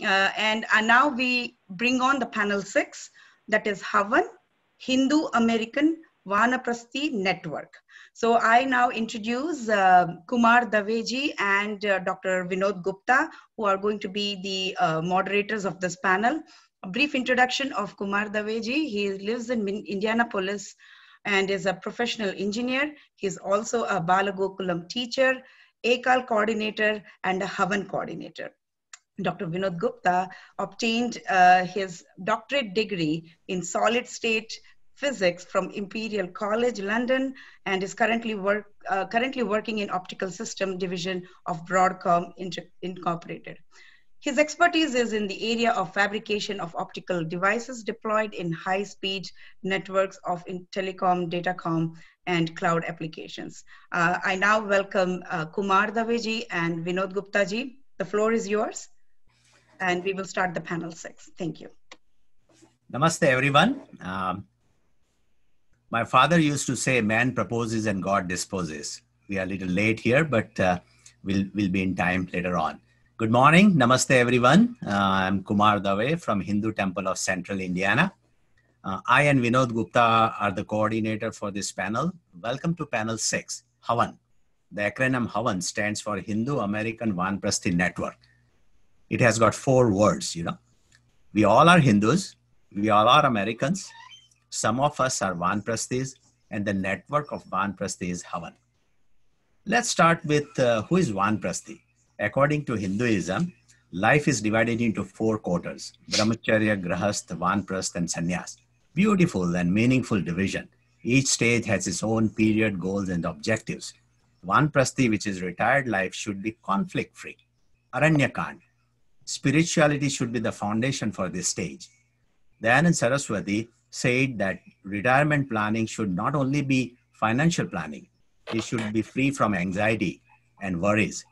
And now we bring on the panel 6, that is HAVAN, Hindu American Vanaprasthi Network. So I now introduce Kumar Daveji and Dr. Vinod Gupta, who are going to be the moderators of this panel. A brief introduction of Kumar Daveji. He lives in Indianapolis and is a professional engineer. He's also a Balagokulam teacher, ACAL coordinator, and a HAVAN coordinator. Dr. Vinod Gupta obtained his doctorate degree in solid state physics from Imperial College London and is currently working in optical system division of Broadcom Incorporated. His expertise is in the area of fabrication of optical devices deployed in high-speed networks of telecom, datacom, and cloud applications. I now welcome Kumar Daveji and Vinod Gupta ji. The floor is yours, and we will start the panel 6. Thank you. Namaste, everyone. My father used to say, man proposes and God disposes. We are a little late here, but we'll be in time later on. Good morning. Namaste, everyone. I'm Kumar Dave from Hindu Temple of Central Indiana. I and Vinod Gupta are the coordinator for this panel. Welcome to panel 6, HAVAN. The acronym HAVAN stands for Hindu American Vanaprasthi Network. It has got 4 words, We all are Hindus. We all are Americans. Some of us are Vanaprasthis, and the network of Vanaprasthi is HAVAN. Let's start with who is Vanaprasthi. According to Hinduism, life is divided into 4 quarters: Brahmacharya, Grahastha, Vanaprastha, and Sannyas. Beautiful and meaningful division. Each stage has its own period, goals, and objectives. Vanaprasthi, which is retired life, should be conflict-free. Aranyakand. Spirituality should be the foundation for this stage. Dayanand Saraswati said that retirement planning should not only be financial planning, it should be free from anxiety and worries.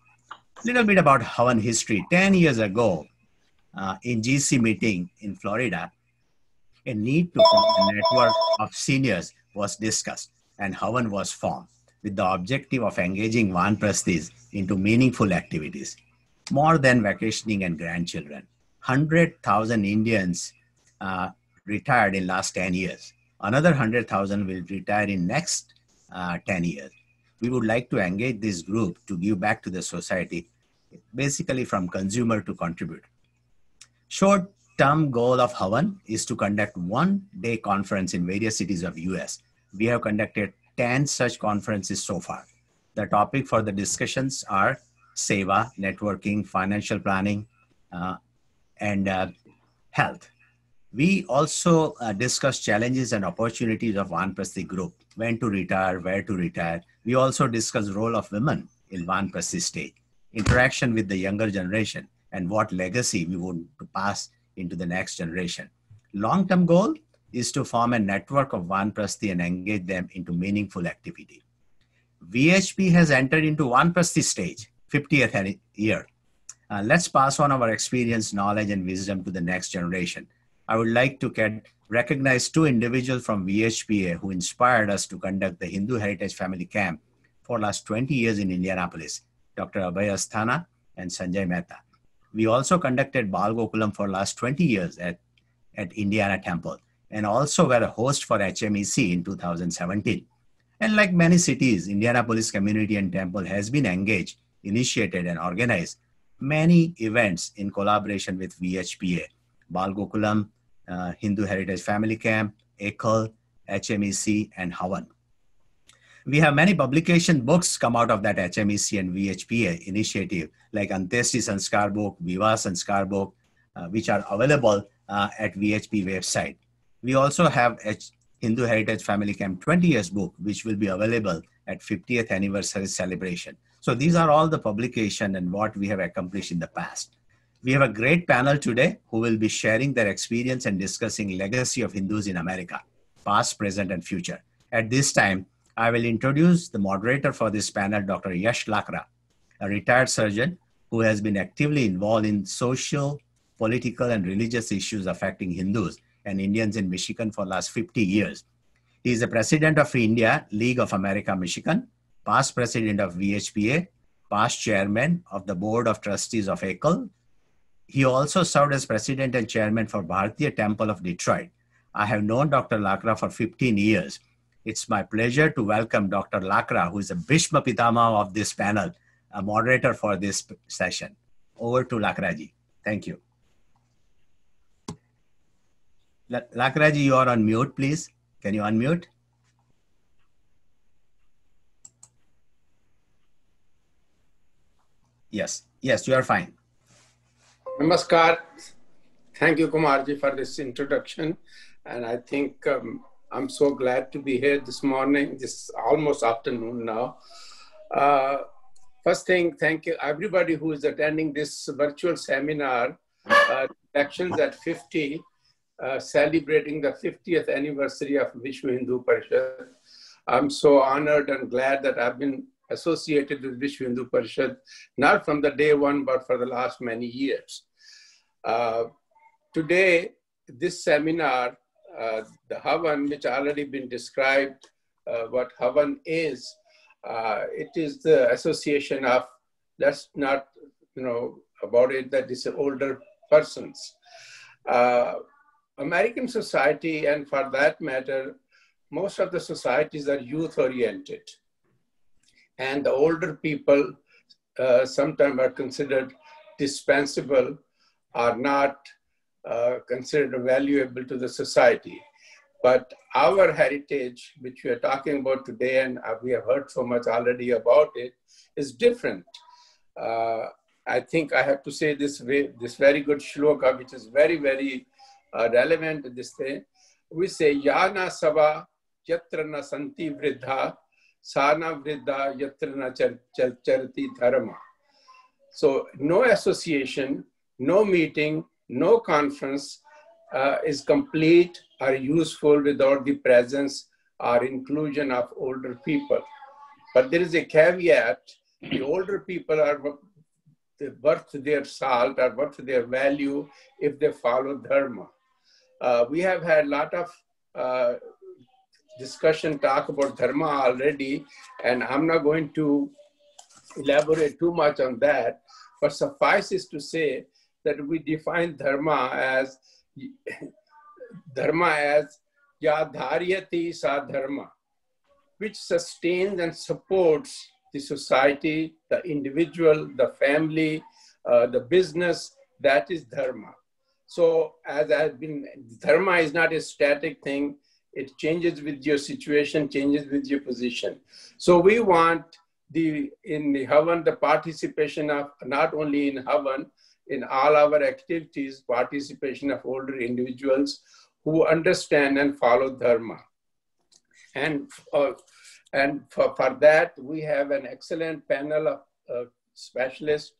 Little bit about HAVAN history. 10 years ago, in GC meeting in Florida, a need to form a network of seniors was discussed, and HAVAN was formed with the objective of engaging Vanaprasthis into meaningful activities, more than vacationing and grandchildren. 100,000 Indians retired in last 10 years. Another 100,000 will retire in next 10 years. We would like to engage this group to give back to the society, basically from consumer to contributor. Short-term goal of HAVAN is to conduct one-day conference in various cities of US. We have conducted 10 such conferences so far. The topic for the discussions are Seva, networking, financial planning, and health. We also discuss challenges and opportunities of Vanaprasthi group, when to retire, where to retire. We also discuss role of women in Vanaprasthi stage, interaction with the younger generation, and what legacy we want to pass into the next generation. Long-term goal is to form a network of Vanaprasthi and engage them into meaningful activity. VHP has entered into Vanaprasthi stage, 50th year. Let's pass on our experience, knowledge, and wisdom to the next generation. I would like to recognize 2 individuals from VHPA who inspired us to conduct the Hindu Heritage Family Camp for last 20 years in Indianapolis, Dr. Abhay Asthana and Sanjay Mehta. We also conducted Balagokulam for last 20 years at Indiana Temple, and also were a host for HMEC in 2017. And like many cities, Indianapolis Community and Temple has been engaged, initiated, and organized many events in collaboration with VHPA, Balagokulam, Hindu Heritage Family Camp, ACAL, HMEC, and HAVAN. We have many publication books come out of that HMEC and VHPA initiative, like Anteshti Sanskar book, Vivah Sanskar book, which are available at VHP website. We also have Hindu Heritage Family Camp 20 years book, which will be available at 50th anniversary celebration. So these are all the publication and what we have accomplished in the past. We have a great panel today who will be sharing their experience and discussing legacy of Hindus in America, past, present, and future. At this time, I will introduce the moderator for this panel, Dr. Yash Lakra, a retired surgeon who has been actively involved in social, political, and religious issues affecting Hindus and Indians in Michigan for the last 50 years. He is the president of India League of America, Michigan, past president of VHPA, past chairman of the board of trustees of ACAL, He also served as president and chairman for Bharatiya Temple of Detroit. I have known Dr. Lakra for 15 years. It's my pleasure to welcome Dr. Lakra, who is a Bhishma Pitama of this panel, a moderator for this session. Over to Lakraji. Thank you. Lakraji, you are on mute, please. Can you unmute? Yes, you are fine. Namaskar. Thank you, Kumarji, for this introduction. And I think I'm so glad to be here this morning, this almost afternoon now. First thing, thank you everybody who is attending this virtual seminar, Actions at 50, celebrating the 50th anniversary of Vishwa Hindu Parishad. I'm so honored and glad that I've been associated with Vishwa Hindu Parishad, not from the day one, but for the last many years. Today, this seminar, the HAVAN, which already been described, what HAVAN is, it is the association of, that's not, about it, that is older persons. American society, and for that matter, most of the societies are youth-oriented. And the older people sometimes are considered dispensable, are not considered valuable to the society. But our heritage, which we are talking about today, and we have heard so much already about it, is different. I think I have to say this very good shloka, which is very, very relevant to this thing. We say, Yana Sava Yatra na Santi Vridha, Sana Vridha Yatra na Charati Dharma. So no association, no meeting, no conference is complete or useful without the presence or inclusion of older people. But there is a caveat: the older people are worth their salt, are worth their value if they follow dharma. We have had a lot of discussion, talk about dharma already, and I'm not going to elaborate too much on that, but suffice is to say that we define dharma as yadharyati sa dharma, which sustains and supports the society, the individual, the family, the business. That is dharma. So as has been, dharma is not a static thing. It changes with your situation, changes with your position. So we want in the HAVAN, the participation of, not only in HAVAN, in all our activities, participation of older individuals who understand and follow dharma. And for that, we have an excellent panel of specialists,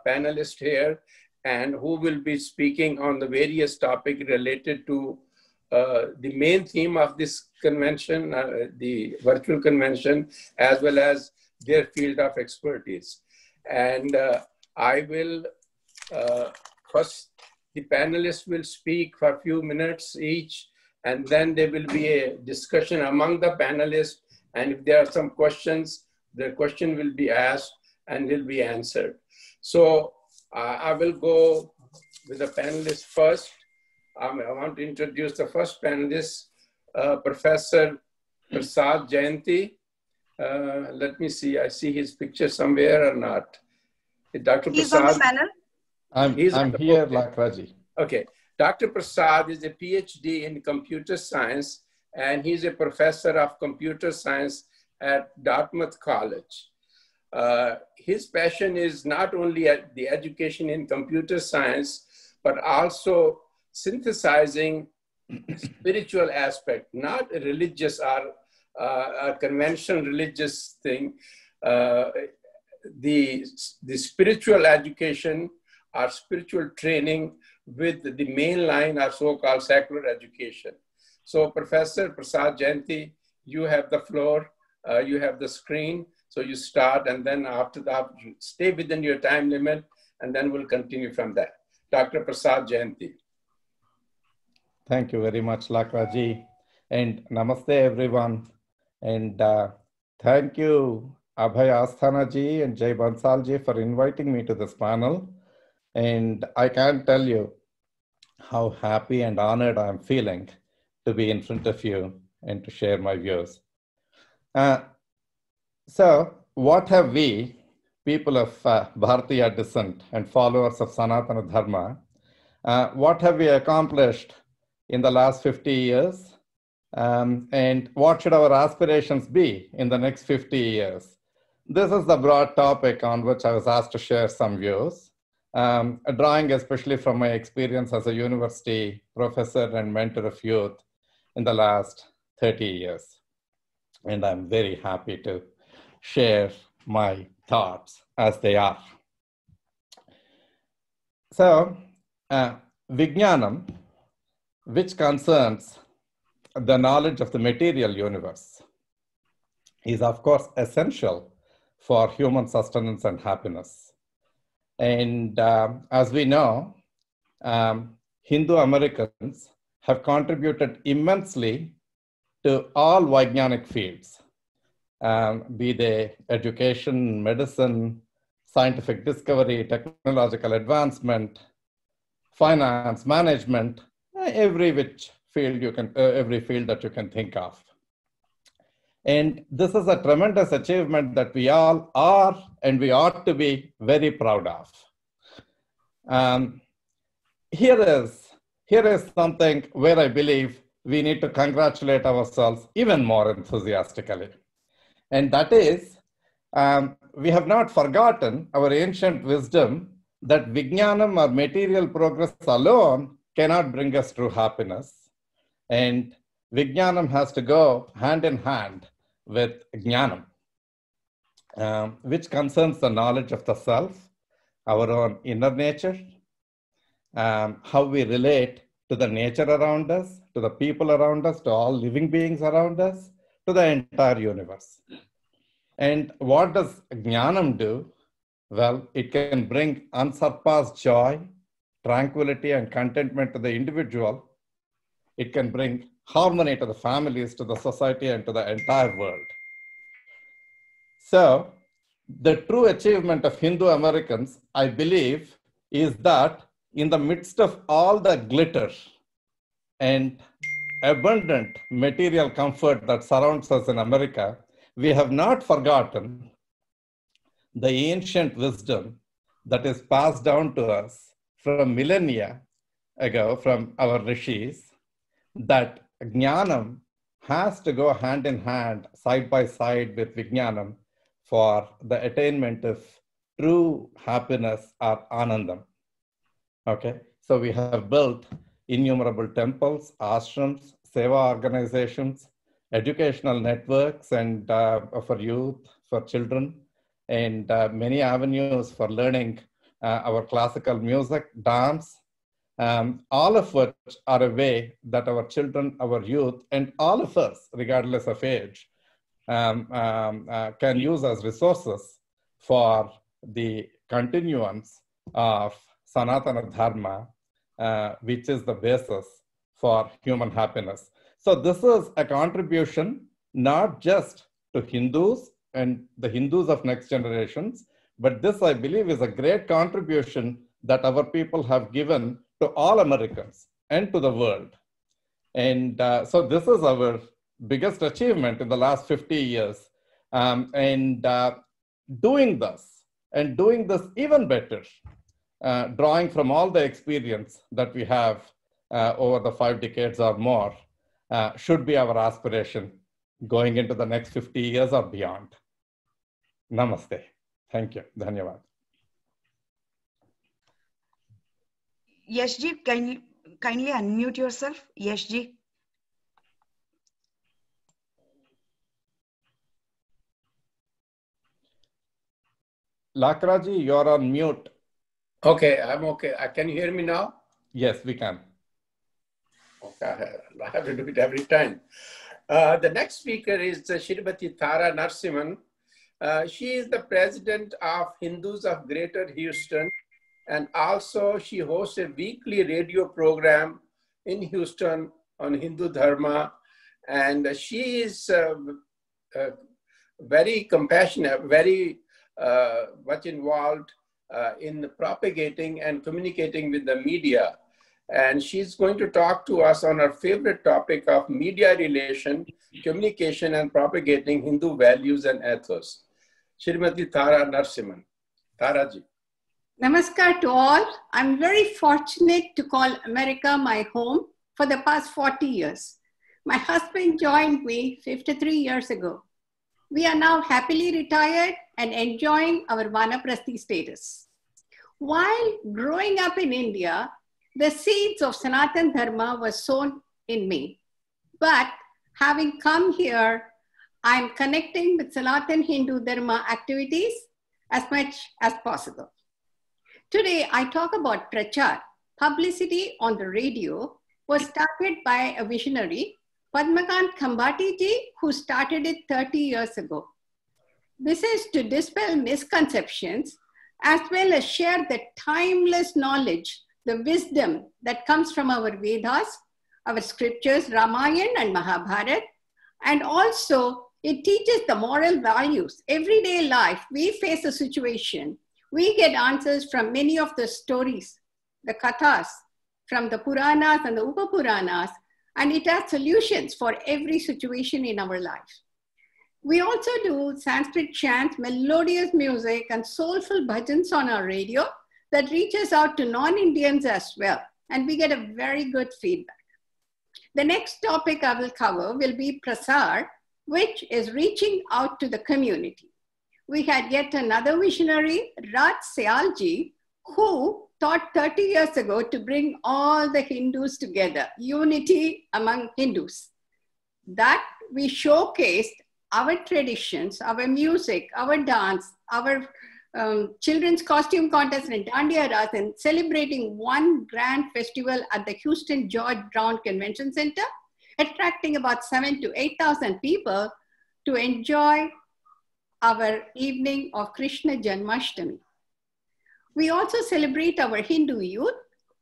panelists here, and who will be speaking on the various topics related to the main theme of this convention, the virtual convention, as well as their field of expertise. And I will, first, the panelists will speak for a few minutes each, and then there will be a discussion among the panelists. And if there are some questions, the question will be asked and will be answered. So I will go with the panelists first. I want to introduce the first panelist, Professor Prasad Jayanti. Let me see, I see his picture somewhere or not. Dr. He's Prasad. on the panel. I'm here, Lakraji. Okay. Dr. Prasad is a PhD in computer science, and he's a professor of computer science at Dartmouth College. His passion is not only the education in computer science, but also synthesizing spiritual aspect, not a religious or a conventional religious thing. The spiritual education or spiritual training with the main line or so-called secular education. So Professor Prasad Jayanti, you have the floor, you have the screen. So you start, and then after that, stay within your time limit, and then we'll continue from there. Dr. Prasad Jayanti. Thank you very much, Lakraji. And namaste, everyone. And thank you, Abhay Asthana ji and Jay Bansal ji, for inviting me to this panel. And I can't tell you how happy and honored I'm feeling to be in front of you and to share my views. So what have we, people of Bharatiya descent and followers of Sanatana Dharma, what have we accomplished in the last 50 years? And what should our aspirations be in the next 50 years? This is the broad topic on which I was asked to share some views, drawing especially from my experience as a university professor and mentor of youth in the last 30 years. And I'm very happy to share my thoughts as they are. So, Vijnanam, which concerns the knowledge of the material universe, is of course essential for human sustenance and happiness. And as we know, Hindu Americans have contributed immensely to all Vijnanic fields, be they education, medicine, scientific discovery, technological advancement, finance, management, every field that you can think of. And this is a tremendous achievement that we all are and we ought to be very proud of. Here is something where I believe we need to congratulate ourselves even more enthusiastically. And that is, we have not forgotten our ancient wisdom that Vijnanam or material progress alone cannot bring us true happiness. And Vijnanam has to go hand in hand with Jnanam, which concerns the knowledge of the self, our own inner nature, how we relate to the nature around us, to the people around us, to all living beings around us, to the entire universe. And what does Jnanam do? Well, it can bring unsurpassed joy, tranquility, and contentment to the individual. It can bring harmony to the families, to the society, and to the entire world. So, the true achievement of Hindu Americans, I believe, is that in the midst of all the glitter and abundant material comfort that surrounds us in America, we have not forgotten the ancient wisdom that is passed down to us from millennia ago from our rishis, that Jnanam has to go hand in hand, side by side with Vijnanam for the attainment of true happiness or Anandam. Okay, so we have built innumerable temples, ashrams, seva organizations, educational networks, and for youth, for children, and many avenues for learning our classical music, dance, all of which are a way that our children, our youth, and all of us, regardless of age, can use as resources for the continuance of Sanatana Dharma, which is the basis for human happiness. So this is a contribution not just to Hindus and the Hindus of next generations, but this, I believe, is a great contribution that our people have given to all Americans and to the world. And so this is our biggest achievement in the last 50 years. Doing this even better, drawing from all the experience that we have over the 5 decades or more, should be our aspiration going into the next 50 years or beyond. Namaste. Thank you. Dhanyavad. Yashji, kindly unmute yourself. Yashji. Lakraji, you're on mute. Okay, I'm okay. Can you hear me now? Yes, we can. Okay, I have to do it every time. The next speaker is Shrimati Tara Narasimhan. She is the president of Hindus of Greater Houston, and also she hosts a weekly radio program in Houston on Hindu Dharma. And she is very compassionate, very much involved in propagating and communicating with the media. And she's going to talk to us on our favorite topic of media relation, communication, and propagating Hindu values and ethos. Shrimati Tara Narsimhan. Taraji. Namaskar to all. I'm very fortunate to call America my home for the past 40 years. My husband joined me 53 years ago. We are now happily retired and enjoying our Vanaprasthi status. While growing up in India, the seeds of Sanatan Dharma were sown in me. But having come here, I'm connecting with Sanatan Hindu Dharma activities as much as possible. Today, I talk about prachar. Publicity on the radio was started by a visionary, Padmakant Khambati ji, who started it 30 years ago. This is to dispel misconceptions as well as share the timeless knowledge, the wisdom that comes from our Vedas, our scriptures, Ramayana and Mahabharata, and also it teaches the moral values. Everyday life, we face a situation. We get answers from many of the stories, the kathas, from the Puranas and the Upapuranas, and it has solutions for every situation in our life. We also do Sanskrit chants, melodious music, and soulful bhajans on our radio that reaches out to non-Indians as well, and we get a very good feedback. The next topic I will cover will be prasar, which is reaching out to the community. We had yet another visionary, Raj Sealji, who thought 30 years ago to bring all the Hindus together, unity among Hindus. That we showcased our traditions, our music, our dance, our children's costume contest and Dandiya Ras, and celebrating one grand festival at the Houston George Brown Convention Center, attracting about 7,000 to 8,000 people to enjoy our evening of Krishna Janmashtami. We also celebrate our Hindu youth,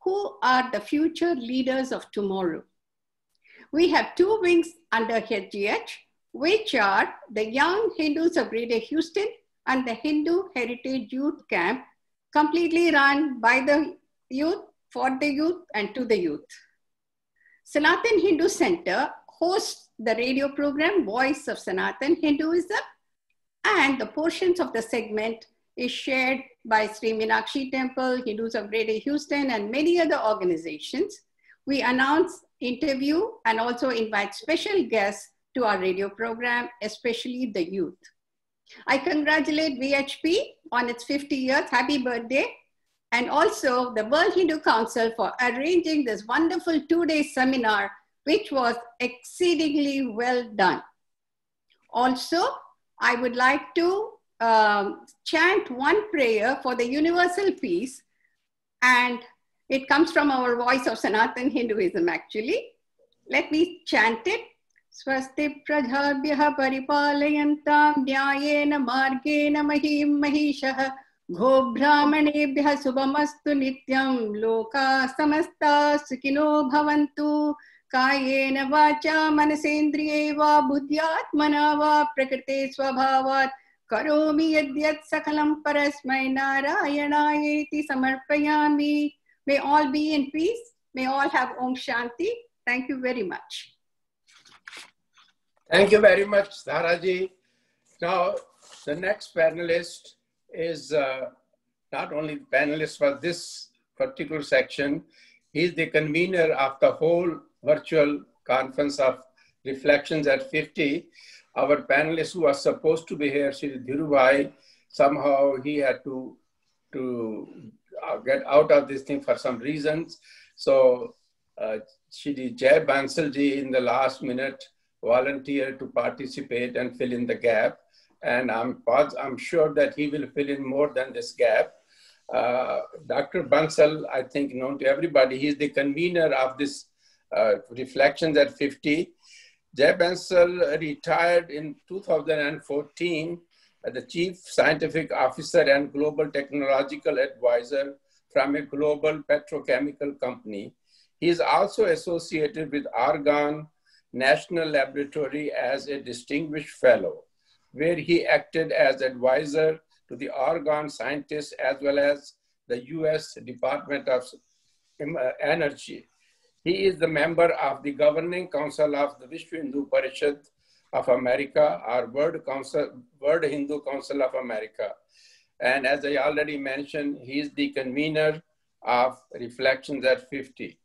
who are the future leaders of tomorrow. We have two wings under HGH, which are the Young Hindus of Greater Houston and the Hindu Heritage Youth Camp, completely run by the youth, for the youth, and to the youth. Sanatan Hindu Center hosts the radio program Voice of Sanatan Hinduism, and the portions of the segment is shared by Sri Meenakshi Temple, Hindus of Greater Houston, and many other organizations. We announce, interview, and also invite special guests to our radio program, especially the youth. I congratulate VHP on its 50 years, happy birthday, and also the World Hindu Council for arranging this wonderful 2-day seminar, which was exceedingly well done. Also, I would like to chant one prayer for the universal peace, and it comes from our Voice of Sanatan Hinduism actually. Let me chant it. Swasti prajabhyah paripalayantam nyayena margena mahim mahishah go brahmanebhyah subhamastu nityam loka samasta sukhino bhavantu kayena vacha manasendriye va buddhyatmana va prakrite swabhavat karomi yadyat sakalam parasmai narayanaayeti samarpayami. May all be in peace. May all have Om Shanti. Thank you very much. Thank you very much, Dharaji. Now, the next panelist is not only the panelist for this particular section, he's the convener of the whole virtual conference of Reflections at 50. Our panelist who was supposed to be here, Shri Dhirubhai, somehow he had to get out of this thing for some reasons. So Shri Jai Bansalji in the last minute volunteered to participate and fill in the gap. And I'm sure that he will fill in more than this gap. Dr. Bansal, I think known to everybody, he's the convener of this Reflections at 50. Jai Bansal retired in 2014 as the Chief Scientific Officer and Global Technological Advisor from a global petrochemical company. He is also associated with Argonne National Laboratory as a Distinguished Fellow, where he acted as advisor to the Argonne scientists as well as the US Department of Energy. He is the member of the Governing Council of the Vishwa Hindu Parishad of America, or World Hindu Council of America. And as I already mentioned, he is the convener of Reflections at 50.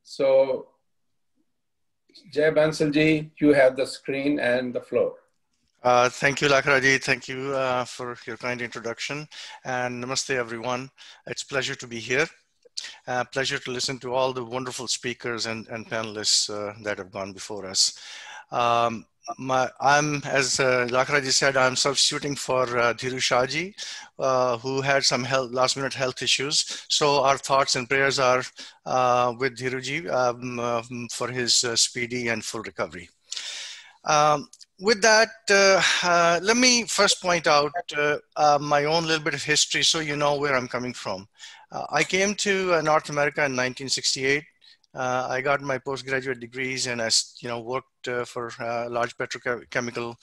So, Jai Bansalji, you have the screen and the floor. Thank you, Lakharaji. Thank you for your kind introduction. And namaste, everyone. It's a pleasure to be here. Pleasure to listen to all the wonderful speakers and panelists that have gone before us. I'm, as Lakharaji said, I'm substituting for Dhiru Shahji, who had some last-minute health issues. So our thoughts and prayers are with Dhiruji for his speedy and full recovery. With that, let me first point out my own little bit of history so you know where I'm coming from. I came to North America in 1968. I got my postgraduate degrees and I worked for a large petrochemical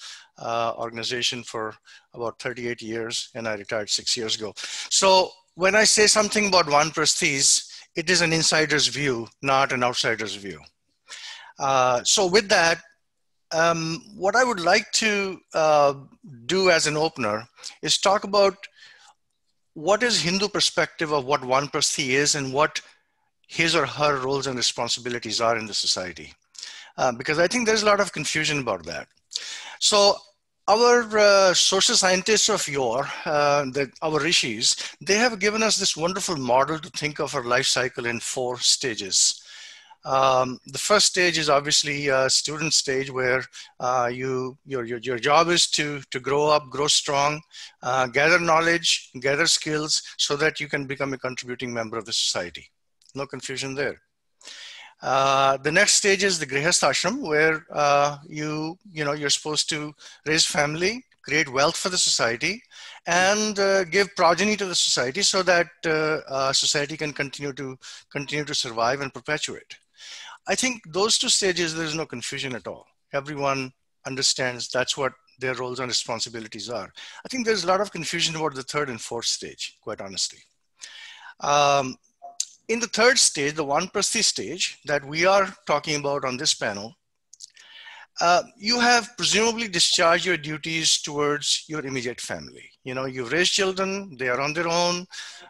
organization for about 38 years, and I retired 6 years ago. So when I say something about Vanaprasthis, it is an insider's view, not an outsider's view. So with that, what I would like to do as an opener is talk about what is Hindu perspective of what Vanaprasthi is and what his or her roles and responsibilities are in the society. Because I think there's a lot of confusion about that. So our social scientists of yore, our rishis, they have given us this wonderful model to think of our life cycle in 4 stages. The first stage is obviously a student stage where your job is to grow up, grow strong, gather knowledge, gather skills so that you can become a contributing member of the society. No confusion there. The next stage is the Grihastha ashram, where you're supposed to raise family, create wealth for the society, and give progeny to the society so that society can continue to survive and perpetuate. I think those 2 stages, there's no confusion at all. Everyone understands that's what their roles and responsibilities are. I think there's a lot of confusion about the 3rd and 4th stage, quite honestly. In the 3rd stage, the Vanaprasthi stage that we are talking about on this panel, you have presumably discharged your duties towards your immediate family. You've raised children, they are on their own,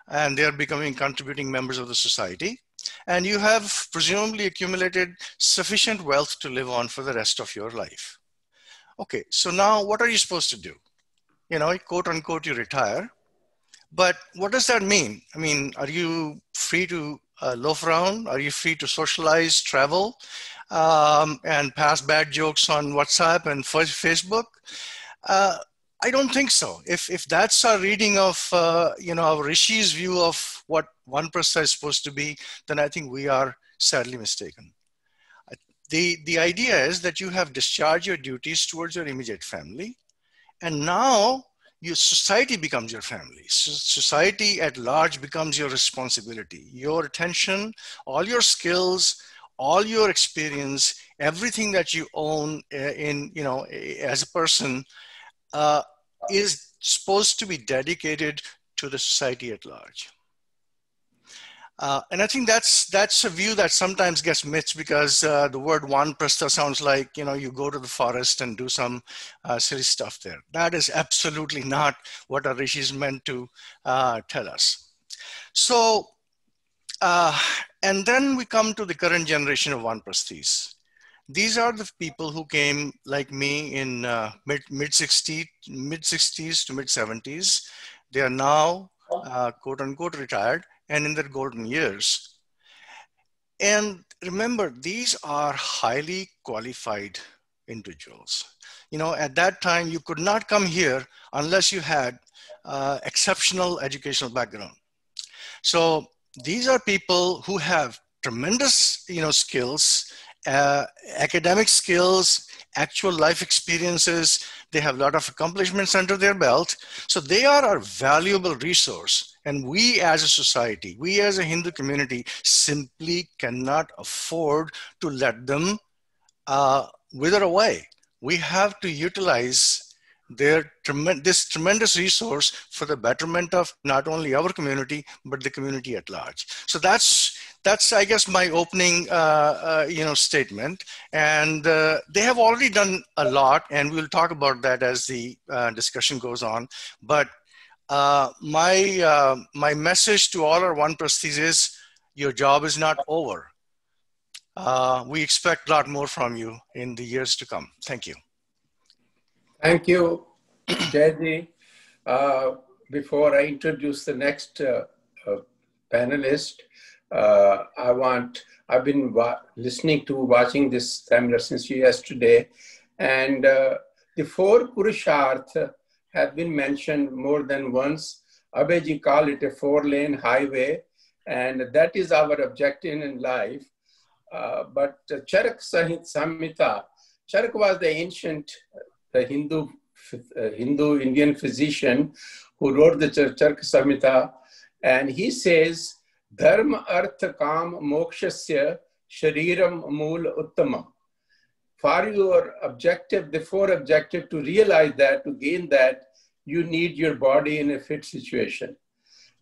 and they are becoming contributing members of the society. And you have presumably accumulated sufficient wealth to live on for the rest of your life. Okay, so now what are you supposed to do? Quote unquote, you retire. But what does that mean? I mean, are you free to loaf around? Are you free to socialize, travel, and pass bad jokes on WhatsApp and Facebook? I don't think so. If that's our reading of our Rishi's view of what Vanaprastha is supposed to be, then I think we are sadly mistaken. The idea is that you have discharged your duties towards your immediate family, and now your society becomes your family. Society at large becomes your responsibility. Your attention, all your skills, all your experience, everything that you own as a person is supposed to be dedicated to the society at large. And I think that's a view that sometimes gets mixed because the word Vanaprastha sounds like, you go to the forest and do some silly stuff there. That is absolutely not what our rishis meant to tell us. So, and then we come to the current generation of Vanaprasthis. These are the people who came like me in mid-60s to mid-70s. They are now quote unquote retired and in their golden years. And remember, these are highly qualified individuals. At that time, you could not come here unless you had exceptional educational background. So these are people who have tremendous, skills, academic skills, actual life experiences. They have a lot of accomplishments under their belt. So they are a valuable resource. And we as a society, we as a Hindu community simply cannot afford to let them wither away. We have to utilize this tremendous resource for the betterment of not only our community, but the community at large. So that's I guess, my opening statement. And they have already done a lot, and we'll talk about that as the discussion goes on. But my message to all our Vanaprasthis is, your job is not over. We expect a lot more from you in the years to come. Thank you. Thank you, Jayji. Before I introduce the next panelist, I've been watching this seminar since yesterday, and the 4 Purusharth have been mentioned more than once. Abhayji called it a 4-lane highway, and that is our objective in life. But Charak Samhita, Charak was the ancient Hindu Indian physician who wrote the Charak Samhita, and he says, Dharma Artha Kam Mokshasya Shariram Mool Uttamam. For your objective, the 4 objective, to realize that, to gain that, you need your body in a fit situation.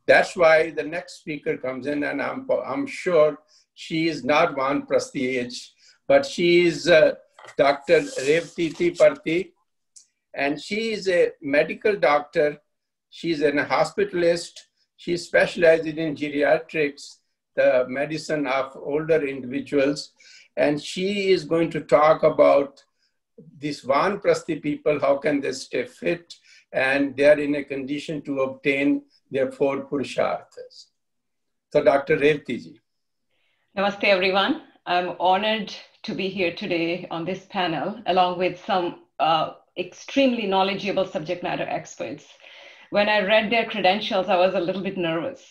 That's why the next speaker comes in, and I'm sure she is not Vanaprasthi age, but she is Dr. Revati Parthi, and she is a medical doctor. She's a hospitalist. She specializes in geriatrics, the medicine of older individuals. And she is going to talk about these Vanaprasthi people, how can they stay fit, and they are in a condition to obtain their 4 Purusharthas. So Dr. Revati ji. Namaste, everyone. I'm honored to be here today on this panel, along with some extremely knowledgeable subject matter experts. When I read their credentials, I was a little bit nervous.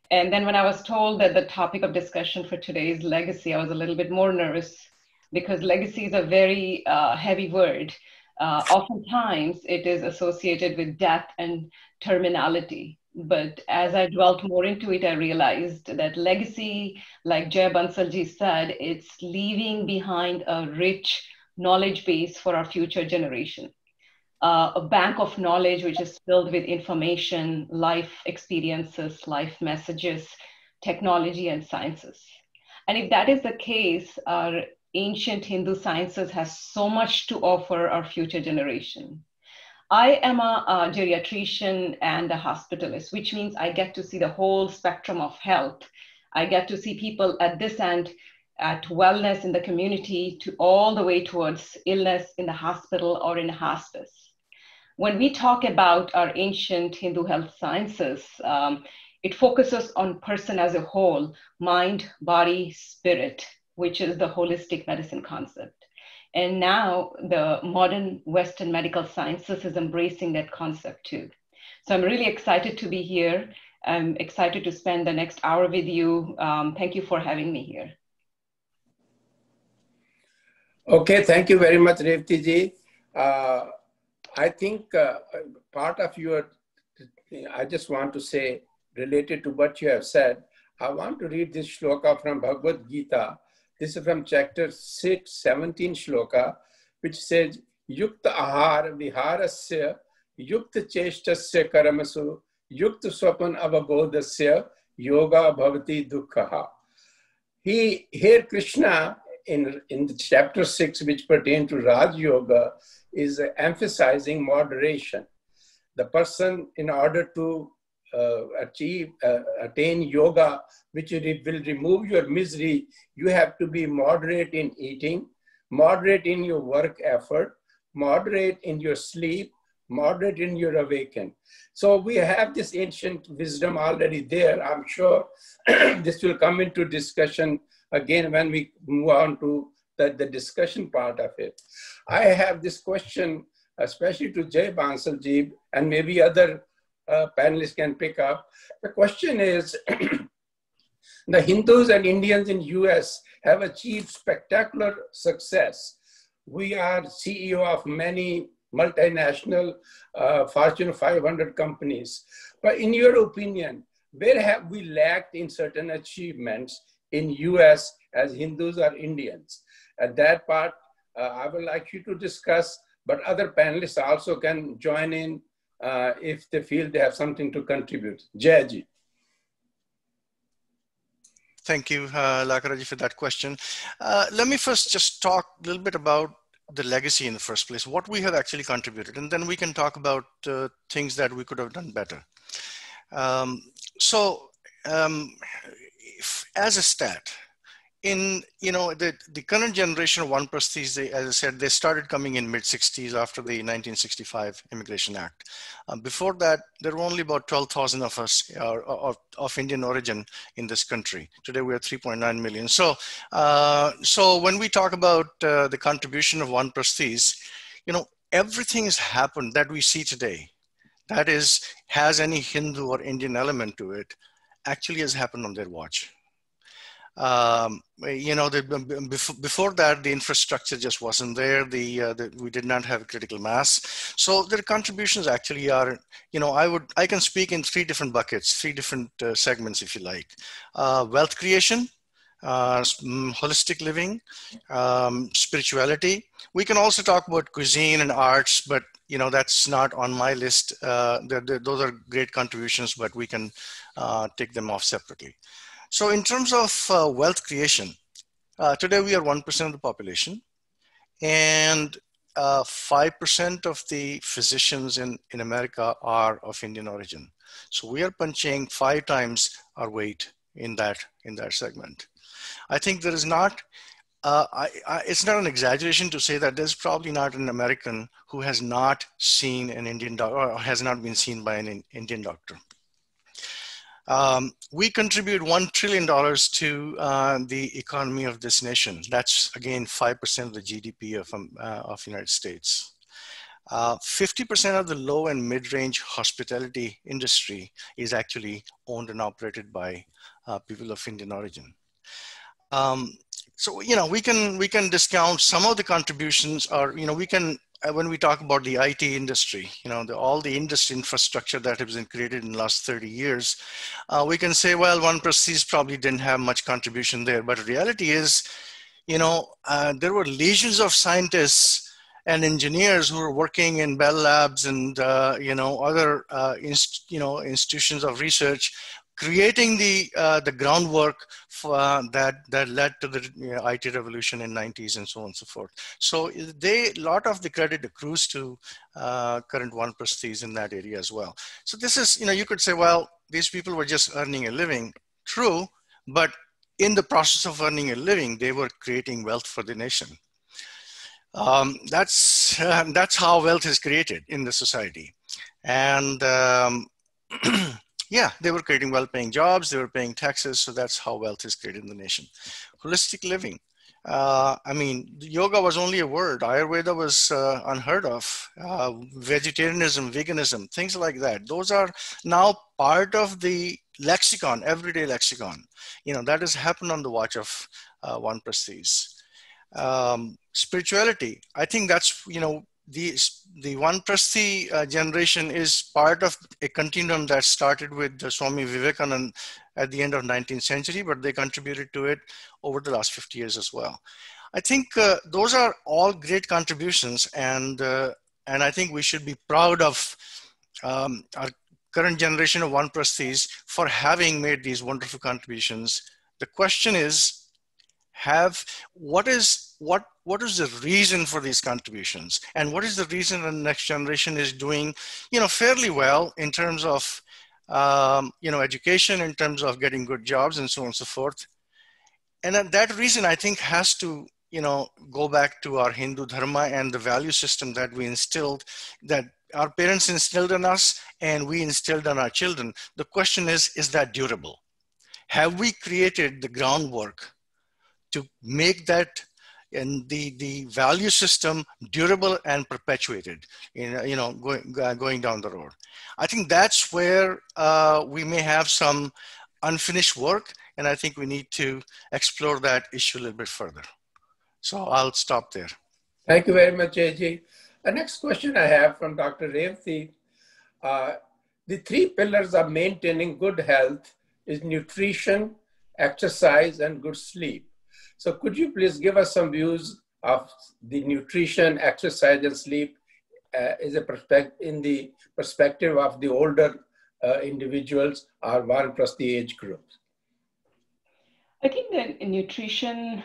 And then when I was told that the topic of discussion for today is legacy, I was a little bit more nervous, because legacy is a very heavy word. Oftentimes, it is associated with death and terminality. But as I dwelt more into it, I realized that legacy, like Jay Bansalji said, it's leaving behind a rich knowledge base for our future generation. A bank of knowledge which is filled with information, life experiences, life messages, technology, and sciences. And if that is the case, our ancient Hindu sciences has so much to offer our future generation. I am a geriatrician and a hospitalist, which means I get to see the whole spectrum of health. I get to see people at this end, at wellness in the community, to all the way towards illness in the hospital or in hospice. When we talk about our ancient Hindu health sciences, it focuses on person as a whole, mind, body, spirit, which is the holistic medicine concept. And now the modern Western medical sciences is embracing that concept too. So I'm really excited to be here. I'm excited to spend the next hour with you. Thank you for having me here. Okay, thank you very much, Revati ji. I think part of your, I just want to say, related to what you have said, I want to read this shloka from Bhagavad Gita. This is from chapter 6, 17 shloka, which says, Yukta ahar viharasya, yukta cheshtasya karamasu, yukta swapan avabodhasya, yoga bhavati dukkhaha. Here Krishna, in the chapter 6, which pertain to Raj Yoga, is emphasizing moderation. The person, in order to attain yoga, which will remove your misery, you have to be moderate in eating, moderate in your work effort, moderate in your sleep, moderate in your awaken. So we have this ancient wisdom already there. I'm sure this will come into discussion again when we move on to the discussion part of it. I have this question, especially to Jay Bansalji, and maybe other panelists can pick up. The question is, the Hindus and Indians in US have achieved spectacular success. We are CEO of many multinational Fortune 500 companies. But in your opinion, where have we lacked in certain achievements in US as Hindus or Indians? At that part, I would like you to discuss but other panelists also can join in if they feel they have something to contribute. Jayji. Thank you, Lakaraji, for that question. Let me first just talk a little bit about the legacy in the first place, what we have actually contributed, and then we can talk about things that we could have done better. As a stat, in the current generation of Vanaprasthis, as I said, they started coming in mid-60s after the 1965 Immigration Act. Before that, there were only about 12,000 of us of Indian origin in this country. Today we are 3.9 million. So when we talk about the contribution of Vanaprasthis, everything has happened that we see today, that is, has any Hindu or Indian element to it, actually has happened on their watch. Before that, the infrastructure just wasn't there. We did not have critical mass. So their contributions actually are, I can speak in three different buckets, three different segments, if you like. Wealth creation, holistic living, spirituality. We can also talk about cuisine and arts, but that's not on my list. Those are great contributions, but we can take them off separately. So in terms of wealth creation, today we are 1% of the population, and 5% of the physicians in America are of Indian origin. So we are punching 5 times our weight in that segment. I think there is not, it's not an exaggeration to say that there's probably not an American who has not seen an Indian doctor or has not been seen by an Indian doctor. We contribute $1 trillion to the economy of this nation. That's, again, 5% of the GDP of United States. 50% of the low and mid-range hospitality industry is actually owned and operated by people of Indian origin. So, we can discount some of the contributions, or, we can, when we talk about the IT industry, all the industry infrastructure that has been created in the last 30 years, we can say, well, Vanaprasthis probably didn't have much contribution there. But the reality is, there were legions of scientists and engineers who were working in Bell Labs and, other, institutions of research, creating the groundwork for, that led to the IT revolution in the 90s and so on and so forth. So a lot of the credit accrues to current Vanaprasthis in that area as well. So this is, you could say, well, these people were just earning a living. True, but in the process of earning a living, they were creating wealth for the nation. That's how wealth is created in the society. And yeah, they were creating well-paying jobs, they were paying taxes, so that's how wealth is created in the nation. Holistic living. I mean, yoga was only a word. Ayurveda was unheard of. Vegetarianism, veganism, things like that. Those are now part of the lexicon, everyday lexicon. That has happened on the watch of Vanaprasthis. Spirituality, I think that's, the Vanaprasthi generation is part of a continuum that started with Swami Vivekananda at the end of 19th century, but they contributed to it over the last 50 years as well. I think those are all great contributions, and I think we should be proud of our current generation of Vanaprasthis for having made these wonderful contributions. The question is, what is the reason for these contributions, and what is the reason the next generation is doing, fairly well in terms of, education, in terms of getting good jobs and so on and so forth. And that reason, I think, has to, go back to our Hindu dharma and the value system that we instilled, that our parents instilled in us and we instilled in our children. The question is that durable? Have we created the groundwork to make that and the value system durable and perpetuated, going down the road? I think that's where we may have some unfinished work, and I think we need to explore that issue a little bit further. So I'll stop there. Thank you very much, JJ. The next question I have from Dr. Revati. The 3 pillars of maintaining good health is nutrition, exercise, and good sleep. So could you please give us some views of the nutrition, exercise, and sleep in the perspective of the older individuals or Vanaprasthi age groups? I think that nutrition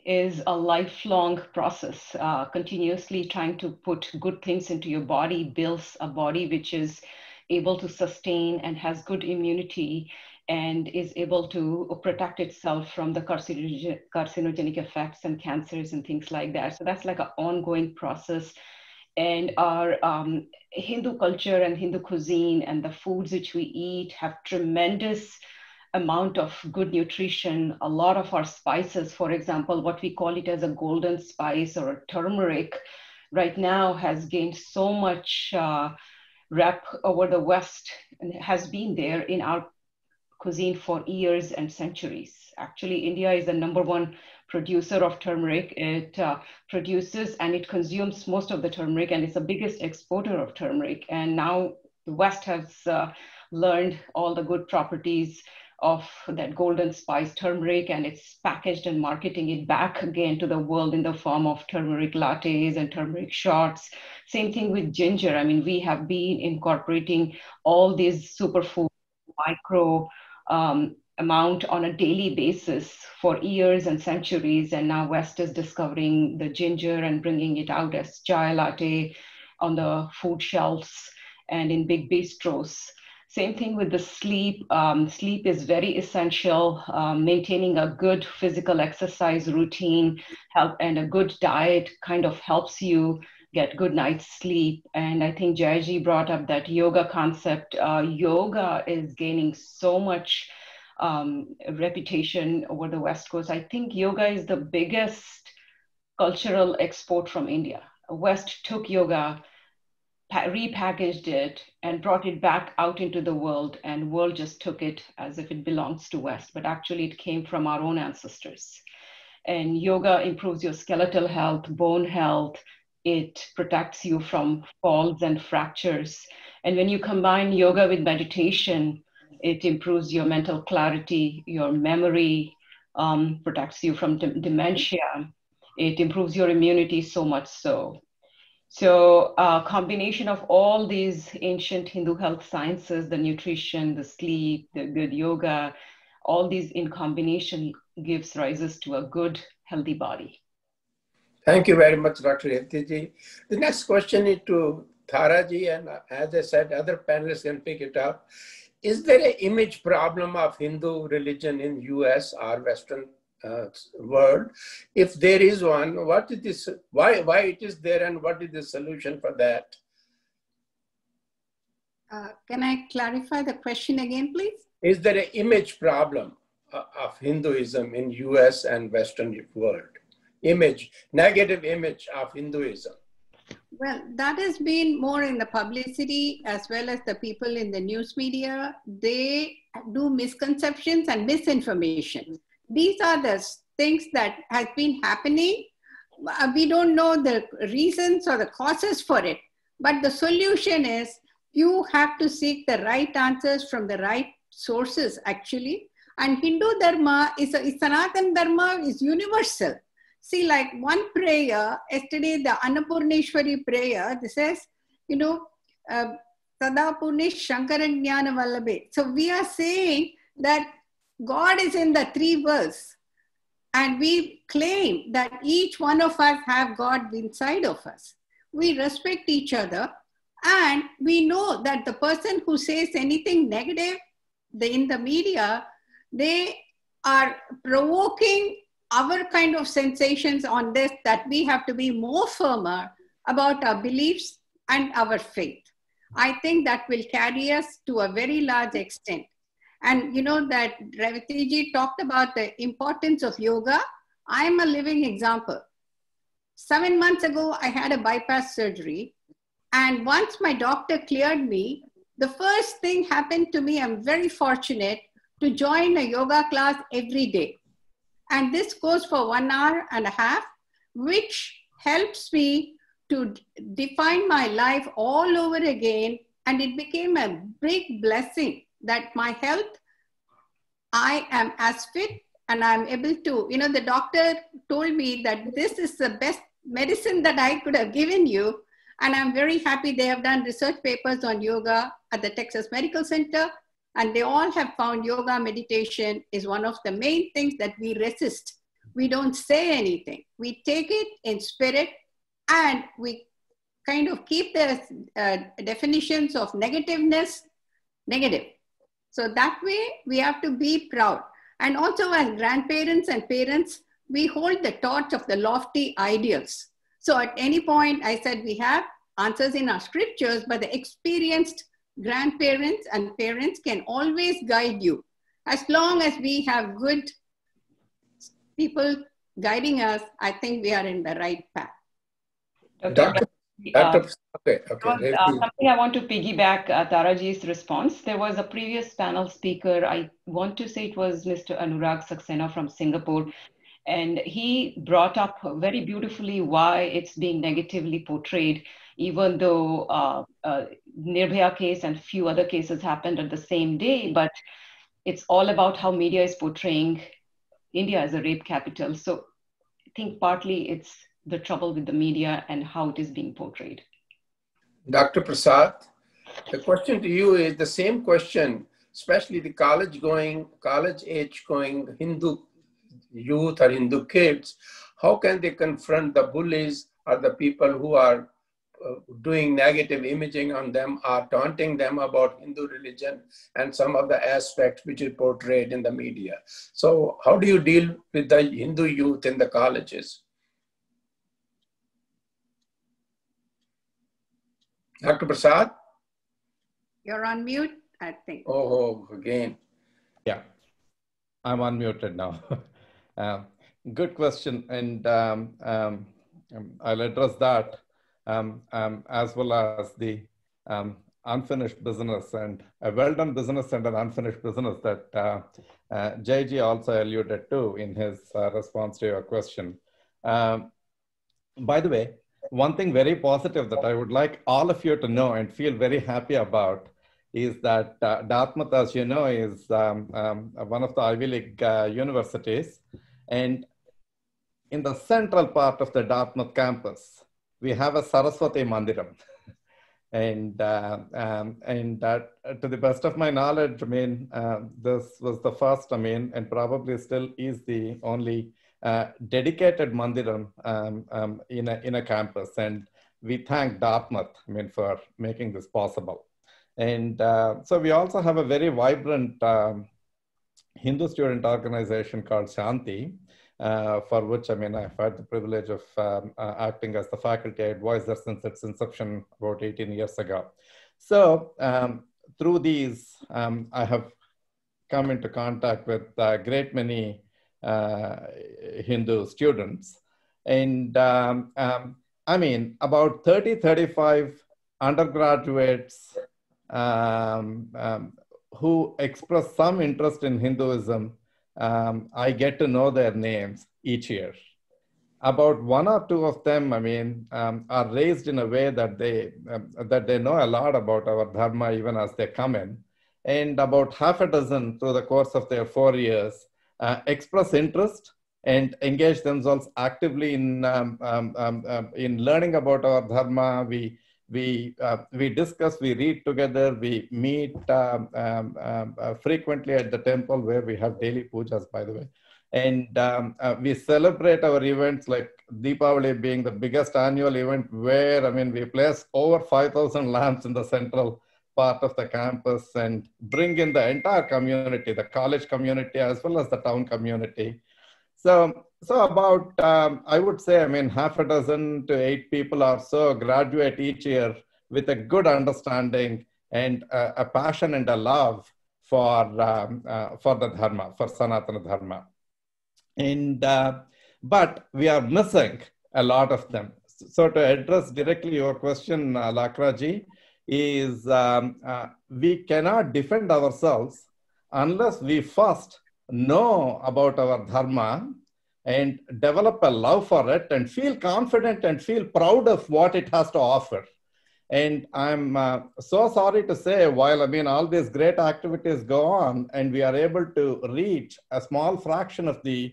is a lifelong process. Continuously trying to put good things into your body builds a body which is able to sustain and has good immunity and is able to protect itself from the carcinogenic effects and cancers and things like that. So that's like an ongoing process. And our Hindu culture and Hindu cuisine and the foods which we eat have tremendous amount of good nutrition. A lot of our spices, for example, what we call it as a golden spice or a turmeric, right now has gained so much rep over the West and has been there in our cuisine for years and centuries. Actually, India is the #1 producer of turmeric. It produces and it consumes most of the turmeric, and it's the biggest exporter of turmeric. And now the West has learned all the good properties of that golden spice turmeric, and it's packaged and marketing it back again to the world in the form of turmeric lattes and turmeric shots. Same thing with ginger. I mean, we have been incorporating all these superfood micro amount on a daily basis for years and centuries. And now West is discovering the ginger and bringing it out as chai latte on the food shelves and in big bistros. Same thing with the sleep. Sleep is very essential. Maintaining a good physical exercise routine and a good diet kind of helps you get good night's sleep. And I think Jayaji brought up that yoga concept. Yoga is gaining so much reputation over the West Coast. I think yoga is the biggest cultural export from India. West took yoga, repackaged it, and brought it back out into the world, and world just took it as if it belongs to West, but actually it came from our own ancestors. And yoga improves your skeletal health, bone health. It protects you from falls and fractures. And when you combine yoga with meditation, it improves your mental clarity, your memory, protects you from dementia. It improves your immunity so much so. So a combination of all these ancient Hindu health sciences, the nutrition, the sleep, the good yoga, all these in combination gives rises to a good, healthy body. Thank you very much, Dr. Yatiji. The next question is to Tharaji, and as I said, other panelists can pick it up. Is there an image problem of Hindu religion in US or Western world? If there is one, what is this? Why it is there, and what is the solution for that? Can I clarify the question again, please? Is there an image problem of Hinduism in US and Western world? Negative image of Hinduism. Well, that has been more in the publicity as well as the people in the news media. They do misconceptions and misinformation. These are the things that have been happening. We don't know the reasons or the causes for it, but the solution is you have to seek the right answers from the right sources, actually. And Hindu Dharma is Sanatana Dharma is universal. See, like one prayer, yesterday, the Annapurneshwari prayer, this says, Sada Purnesh Shankaran Jnana Vallabhe. So we are saying that God is in the three worlds, and we claim that each one of us have God inside of us. We respect each other, and we know that the person who says anything negative in the media, they are provoking our kind of sensations on this, that we have to be more firmer about our beliefs and our faith. I think that will carry us to a very large extent. And you know that Ravitiji talked about the importance of yoga. I am a living example. 7 months ago, I had a bypass surgery. And once my doctor cleared me, the first thing happened to me, I'm very fortunate to join a yoga class every day. And this goes for 1.5 hours, which helps me to define my life all over again. And it became a big blessing that my health, I am as fit and I'm able to, the doctor told me that this is the best medicine that I could have given you. And I'm very happy they have done research papers on yoga at the Texas Medical Center. And they all have found yoga meditation is one of the main things that we resist. We don't say anything. We take it in spirit, and we kind of keep the definitions of negativeness negative. So that way we have to be proud. And also as grandparents and parents, we hold the torch of the lofty ideals. So at any point, I said we have answers in our scriptures, but the experienced grandparents and parents can always guide you. As long as we have good people guiding us, I think we are in the right path. Something I want to piggyback Taraji's response. There was a previous panel speaker, I want to say it was Mr. Anurag Saxena from Singapore, and he brought up very beautifully why it's being negatively portrayed, even though Nirbhaya case and few other cases happened at the same day, but it's all about how media is portraying India as a rape capital. So I think partly it's the trouble with the media and how it is being portrayed. Dr. Prasad, the question to you is the same question, especially the college age going Hindu youth or Hindu kids. How can they confront the bullies or the people who are doing negative imaging on them, or taunting them about Hindu religion and some of the aspects which is portrayed in the media? So how do you deal with the Hindu youth in the colleges? Dr. Prasad? You're on mute, I think. Oh, again. Yeah, I'm unmuted now. Good question, and I'll address that as well as the unfinished business, and a well-done business and an unfinished business that JG also alluded to in his response to your question. By the way, one thing very positive that I would like all of you to know and feel very happy about is that Dartmouth, as you know, is one of the Ivy League universities. And in the central part of the Dartmouth campus, we have a Saraswati Mandiram. And to the best of my knowledge, I mean, this was the first, and probably still is the only dedicated mandiram in a campus, and we thank Dartmouth, for making this possible. And so we also have a very vibrant Hindu student organization called Shanti, for which I've had the privilege of acting as the faculty advisor since its inception about 18 years ago. So through these, I have come into contact with a great many Hindu students. And about 30, 35 undergraduates who express some interest in Hinduism, I get to know their names each year. About one or two of them, are raised in a way that they know a lot about our dharma even as they come in. And about half a dozen through the course of their 4 years express interest and engage themselves actively in learning about our dharma. We discuss, we read together, we meet frequently at the temple where we have daily pujas, by the way. And we celebrate our events, like Deepavali being the biggest annual event, where we place over 5,000 lamps in the central part of the campus and bring in the entire community, the college community, as well as the town community. So about, I would say, half a dozen to 8 people or so graduate each year with a good understanding and a passion and a love for the Dharma, for Sanatana Dharma. And, but we are missing a lot of them. So to address directly your question, Lakraji, is we cannot defend ourselves unless we first know about our dharma and develop a love for it and feel confident and feel proud of what it has to offer. And I'm so sorry to say, while all these great activities go on and we are able to reach a small fraction of the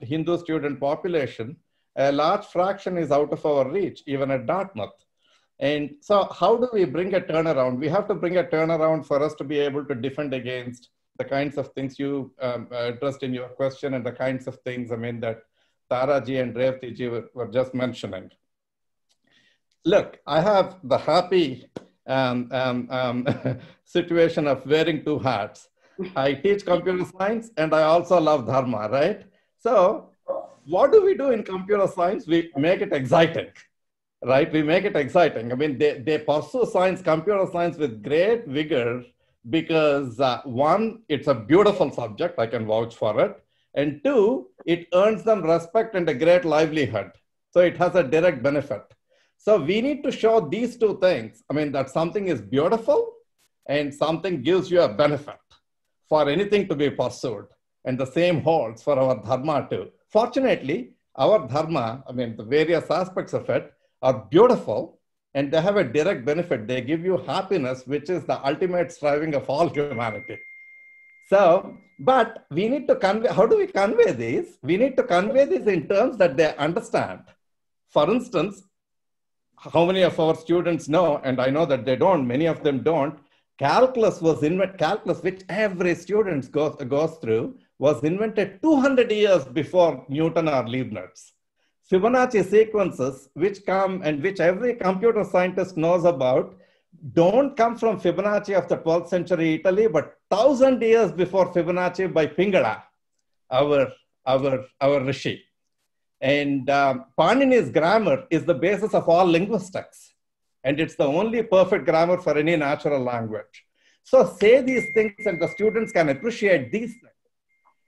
Hindu student population, a large fraction is out of our reach, even at Dartmouth. And so how do we bring a turnaround? We have to bring a turnaround for us to be able to defend against the kinds of things you addressed in your question and the kinds of things, that Taraji and Revati were just mentioning. Look, I have the happy situation of wearing two hats. I teach computer science and I also love Dharma, right? So what do we do in computer science? We make it exciting, right? We make it exciting. They pursue science, computer science with great vigor because one, it's a beautiful subject, I can vouch for it. And two, it earns them respect and a great livelihood. So it has a direct benefit. So we need to show these two things. That something is beautiful and something gives you a benefit for anything to be pursued. And the same holds for our Dharma too. Fortunately, our Dharma, the various aspects of it are beautiful and they have a direct benefit. They give you happiness, which is the ultimate striving of all humanity. So, but we need to convey, how do we convey these? We need to convey these in terms that they understand. For instance, how many of our students know, and I know that they don't, many of them don't, calculus was invented, calculus, which every student goes through, was invented 200 years before Newton or Leibniz. Fibonacci sequences, which come and which every computer scientist knows about, don't come from Fibonacci of the 12th century Italy, but 1,000 years before Fibonacci by Pingala, our Rishi. And Panini's grammar is the basis of all linguistics. And it's the only perfect grammar for any natural language. So say these things and the students can appreciate these things.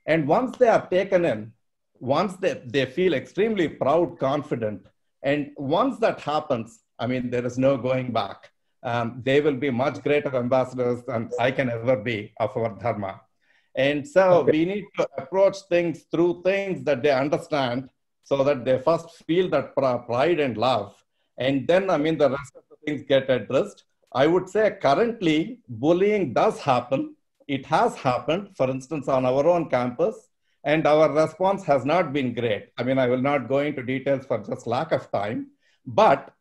And once they are taken in, once they feel extremely proud, confident, and once that happens, there is no going back. They will be much greater ambassadors than I can ever be of our Dharma. And so we need to approach things through things that they understand so that they first feel that pride and love. And then, the rest of the things get addressed. I would say currently bullying does happen. It has happened, for instance, on our own campus. And our response has not been great. I will not go into details for just lack of time, but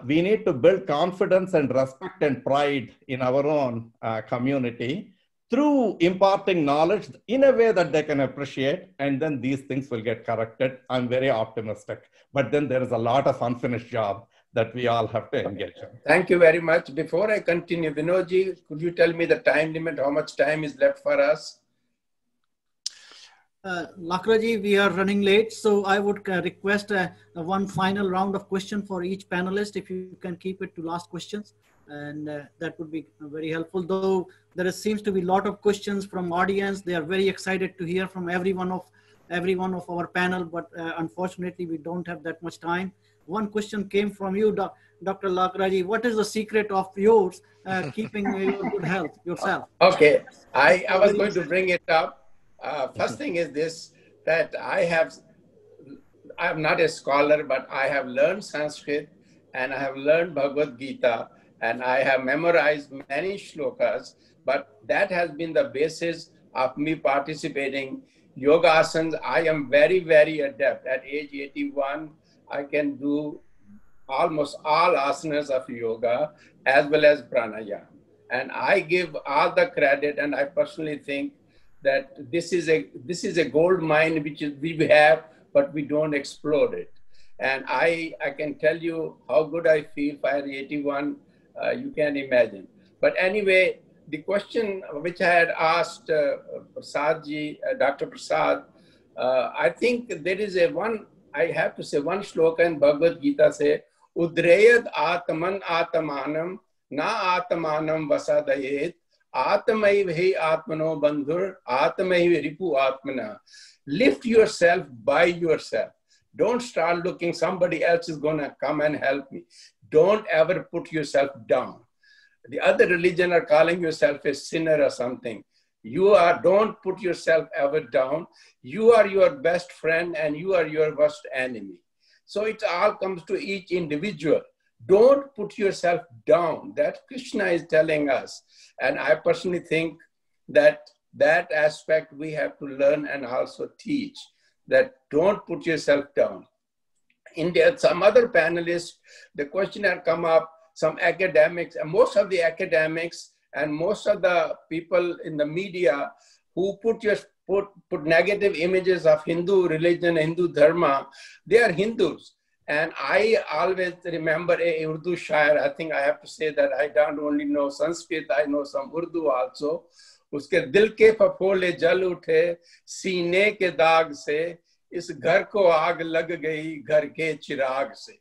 we need to build confidence and respect and pride in our own community through imparting knowledge in a way that they can appreciate, and then these things will get corrected. I'm very optimistic, but then there is a lot of unfinished job that we all have to engage in. Thank you very much. Before I continue, Vinodji, could you tell me the time limit, how much time is left for us? Lakraji, we are running late, so I would request one final round of questions for each panelist, if you can keep it to last questions, and that would be very helpful. Though there seems to be a lot of questions from audience, they are very excited to hear from every one of our panel, but unfortunately we don't have that much time. One question came from you, Dr. Lakraji. What is the secret of yours keeping your good health yourself? Okay, I was going to bring it up. First thing is this, that I'm not a scholar, but I have learned Sanskrit and I have learned Bhagavad Gita and I have memorized many shlokas, but that has been the basis of me participating. Yoga asanas, I am very, very adept. At age 81, I can do almost all asanas of yoga as well as pranayama. And I give all the credit, and I personally think that this is a gold mine which we have, but we don't explode it. And I can tell you how good I feel by 81, you can imagine. But anyway, the question which I had asked Prasadji, Dr. Prasad, I think there is I have to say one shloka in Bhagavad Gita say, Udreyad Atman Atmanam Na Atmanam Vasadayet Atmaiv He Atmano Bandhur Atmaiv Ripu Atmana. Lift yourself by yourself. Don't start looking somebody else is going to come and help me. Don't ever put yourself down. The other religion are calling yourself a sinner or something. Don't put yourself ever down. You are your best friend and you are your worst enemy. So it all comes to each individual. don't put yourself down. That Krishna is telling us. And I personally think that that aspect we have to learn and also teach, that don't put yourself down. In there, some other panelists, the question had come up, some academics, and most of the academics and most of the people in the media who put negative images of Hindu religion, Hindu dharma, they are Hindus. And I always remember a Urdu shair. I think I have to say that I don't only know Sanskrit, I know some Urdu also. उसके दिल के फफोले जल उठे सीने के दाग से इस घर को आग लग गई घर के चिराग से.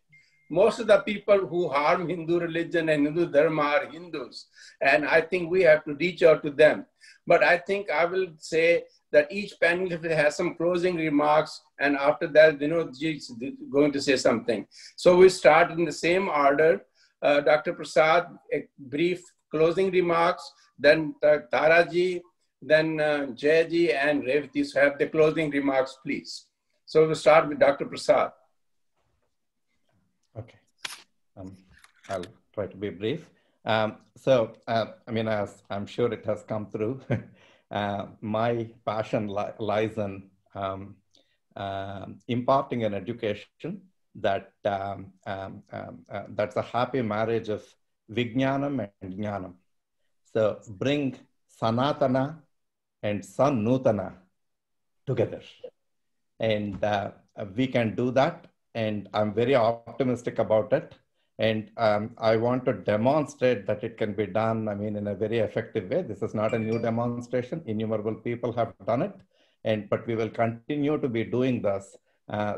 Most of the people who harm Hindu religion and Hindu dharma are Hindus. And I think we have to reach out to them. But I think I will say that each panelist has some closing remarks. And after that, Vinodji is going to say something. So we start in the same order. Dr. Prasad, a brief closing remarks. Then Taraji, then Jayji and Revati. So have the closing remarks, please. So we'll start with Dr. Prasad. Okay, I'll try to be brief. I mean, as I'm sure it has come through, my passion lies in imparting an education that that's a happy marriage of Vijnanam and Jnanam. So bring Sanatana and Sanutana together. And we can do that. And I'm very optimistic about it. And I want to demonstrate that it can be done, I mean, in a very effective way. This is not a new demonstration. Innumerable people have done it. But we will continue to be doing this.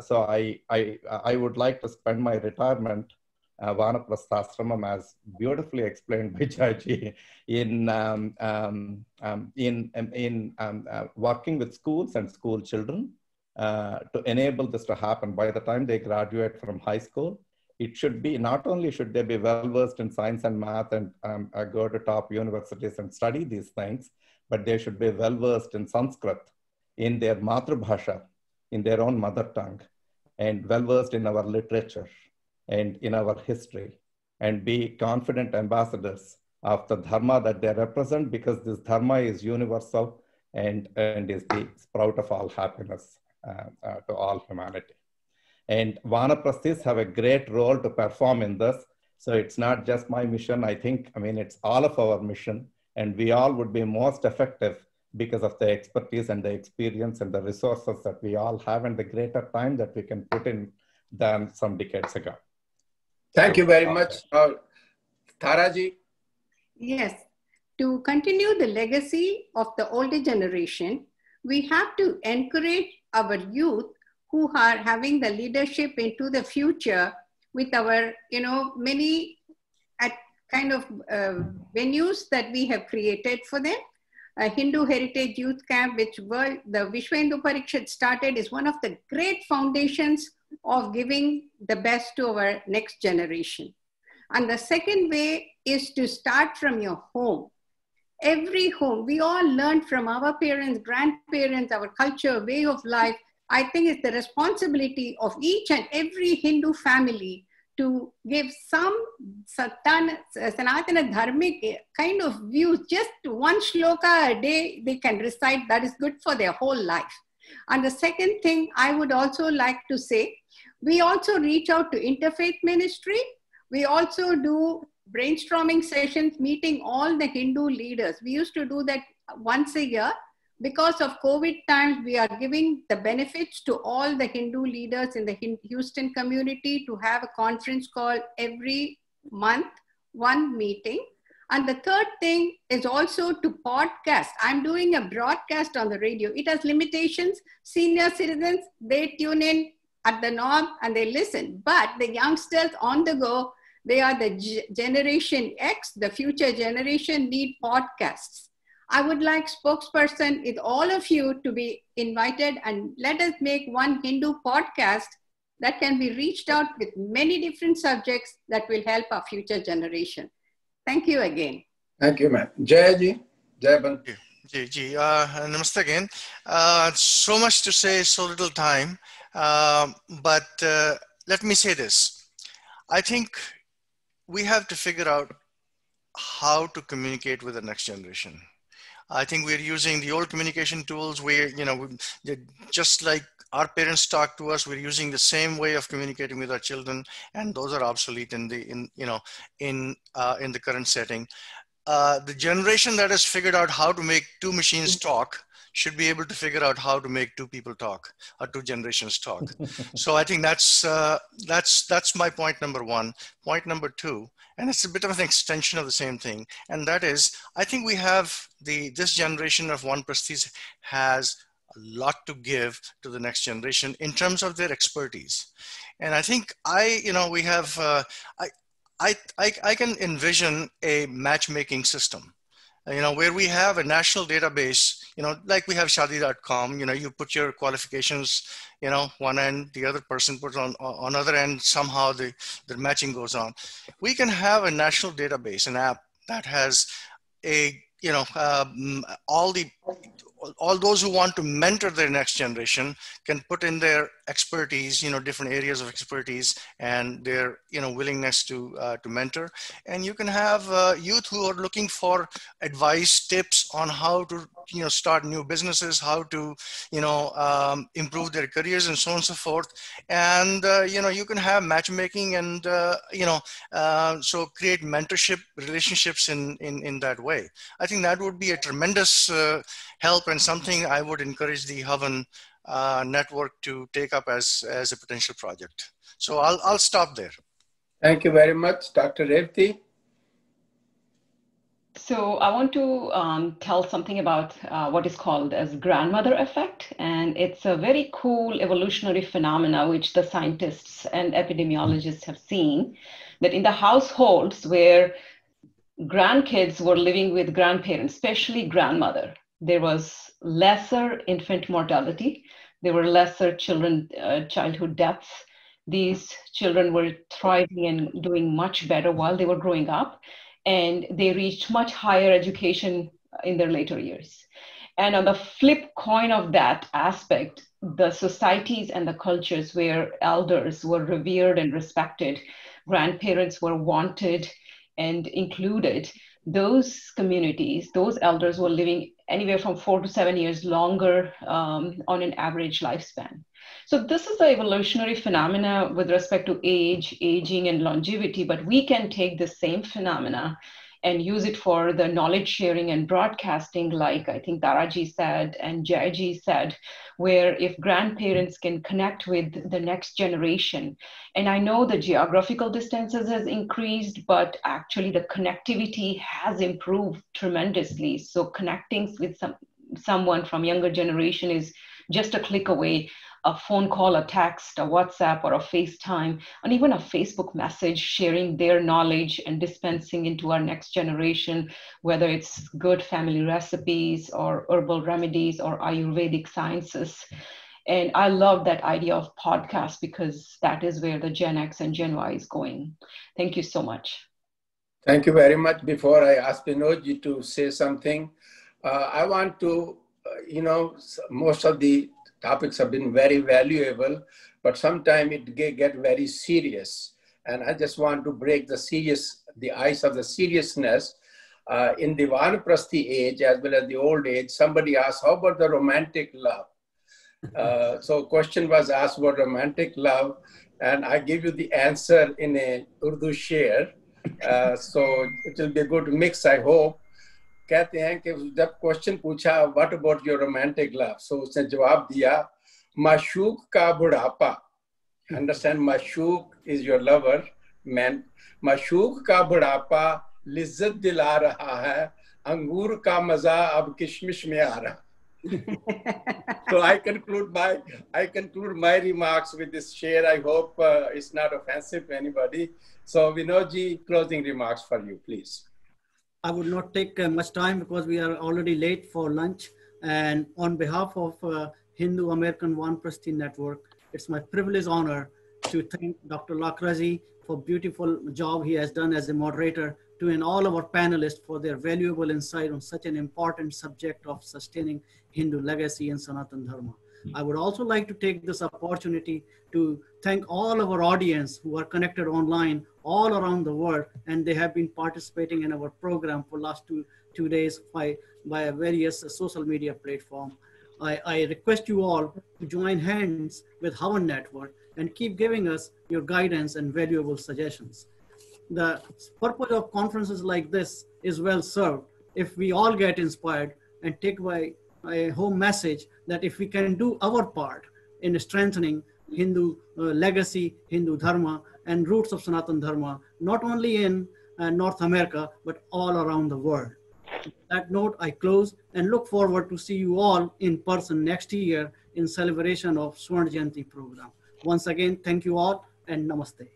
So I would like to spend my retirement, Vanaprasthi as beautifully explained by Jaji, in working with schools and school children to enable this to happen. By the time they graduate from high school, it should be, not only should they be well-versed in science and math and go to top universities and study these things, but they should be well-versed in Sanskrit, in their Matrabhasha, in their own mother tongue, and well-versed in our literature and in our history, and be confident ambassadors of the dharma that they represent, because this dharma is universal and is the sprout of all happiness to all humanity. And Vanaprasthis have a great role to perform in this. So it's not just my mission. I think, I mean, it's all of our mission, and we all would be most effective because of the expertise and the experience and the resources that we all have and the greater time that we can put in than some decades ago. Thank you very much. Taraji? Yes, to continue the legacy of the older generation, we have to encourage our youth who are having the leadership into the future with our, many venues that we have created for them. A Hindu Heritage Youth Camp, which the Vishwa Hindu Parikshit started, is one of the great foundations of giving the best to our next generation. And the second way is to start from your home. Every home, we all learned from our parents, grandparents, our culture, way of life. I think it's the responsibility of each and every Hindu family to give some Sanatana Dharmic kind of views. Just one shloka a day they can recite, that is good for their whole life. And the second thing I would also like to say, we also reach out to interfaith ministry. We also do brainstorming sessions, meeting all the Hindu leaders. We used to do that once a year. Because of COVID times, we are giving the benefits to all the Hindu leaders in the Houston community to have a conference call every month, one meeting. And the third thing is also to podcast. I'm doing a broadcast on the radio. It has limitations. Senior citizens, they tune in at the knob and they listen. But the youngsters on the go, they are the Generation X, the future generation, need podcasts. I would like spokesperson with all of you to be invited, and let us make one Hindu podcast that can be reached out with many different subjects that will help our future generation. Thank you again. Thank you, ma'am. Jayji, Jayban. Ji, namaste again. So much to say, so little time. But let me say this. I think we have to figure out how to communicate with the next generation. I think we're using the old communication tools where, just like our parents talk to us, we're using the same way of communicating with our children, and those are obsolete in the current setting. The generation that has figured out how to make two machines talk should be able to figure out how to make two people talk, or two generations talk. So I think that's my point number one. Point number two, and it's a bit of an extension of the same thing, and that is, I think we have this generation of Vanaprasthis has a lot to give to the next generation in terms of their expertise. And I think I can envision a matchmaking system, where we have a national database, like we have Shadi.com, you put your qualifications, one end, the other person puts on other end, somehow the matching goes on. We can have a national database, an app that has all those who want to mentor their next generation can put in their expertise, different areas of expertise, and their, willingness to mentor. And you can have youth who are looking for advice, tips on how to, start new businesses, how to, improve their careers, and so on and so forth. And, you can have matchmaking and, so create mentorship relationships in that way. I think that would be a tremendous help, and something I would encourage the HAVAN network to take up as a potential project. So I'll stop there. Thank you very much, Dr. Revati. So I want to tell something about what is called as grandmother effect. And it's a very cool evolutionary phenomena which the scientists and epidemiologists have seen, that in the households where grandkids were living with grandparents, especially grandmother, there was lesser infant mortality. There were lesser childhood deaths. These children were thriving and doing much better while they were growing up, and they reached much higher education in their later years. And on the flip coin of that aspect, the societies and the cultures where elders were revered and respected, grandparents were wanted and included, those communities, those elders were living anywhere from 4 to 7 years longer on an average lifespan. So this is the evolutionary phenomena with respect to age, aging, and longevity, but we can take the same phenomena and use it for the knowledge sharing and broadcasting, like I think Daraji said and Jayaji said, where if grandparents can connect with the next generation, and I know the geographical distances has increased, but actually the connectivity has improved tremendously. So connecting with someone from younger generation is just a click away. A phone call, a text, a WhatsApp, or a FaceTime, and even a Facebook message sharing their knowledge and dispensing into our next generation, whether it's good family recipes or herbal remedies or Ayurvedic sciences. And I love that idea of podcast because that is where the Gen X and Gen Y is going. Thank you so much. Thank you very much. Before I ask Vinodji to say something, I want to, most of the topics have been very valuable, but sometimes it get very serious. And I just want to break the ice of the seriousness. In the Vanaprasthi age, as well as the old age, somebody asked, how about the romantic love? So question was asked about romantic love, and I give you the answer in a Urdu share. So it will be a good mix, I hope. कहते हैं कि जब question पूछा what about your romantic love, so उसने जवाब दिया माशूक का बुढ़ापा. अंडरस्टैंड, माशूक इज योर लवर मैन. माशूक का बुढ़ापा लिज्जत दिला रहा है, अंगूर का मजा अब किशमिश में आ रहा. So I conclude my remarks with this share. I hope it's not offensive to anybody. So Vinodji, closing remarks for you, please. I would not take much time because we are already late for lunch. And on behalf of Hindu American Vanaprasthi Network, it's my privilege, honor to thank Dr. Lakraji for beautiful job he has done as a moderator, and all our panelists for their valuable insight on such an important subject of sustaining Hindu legacy and Sanatan Dharma. I would also like to take this opportunity to thank all of our audience who are connected online all around the world, and they have been participating in our program for last two days by various social media platforms. I request you all to join hands with HAVAN Network and keep giving us your guidance and valuable suggestions. The purpose of conferences like this is well served if we all get inspired and take away a home message that if we can do our part in strengthening Hindu legacy, Hindu Dharma, and roots of Sanatana Dharma, not only in North America, but all around the world. On that note, I close and look forward to see you all in person next year in celebration of Swarna Jayanti program. Once again, thank you all and namaste.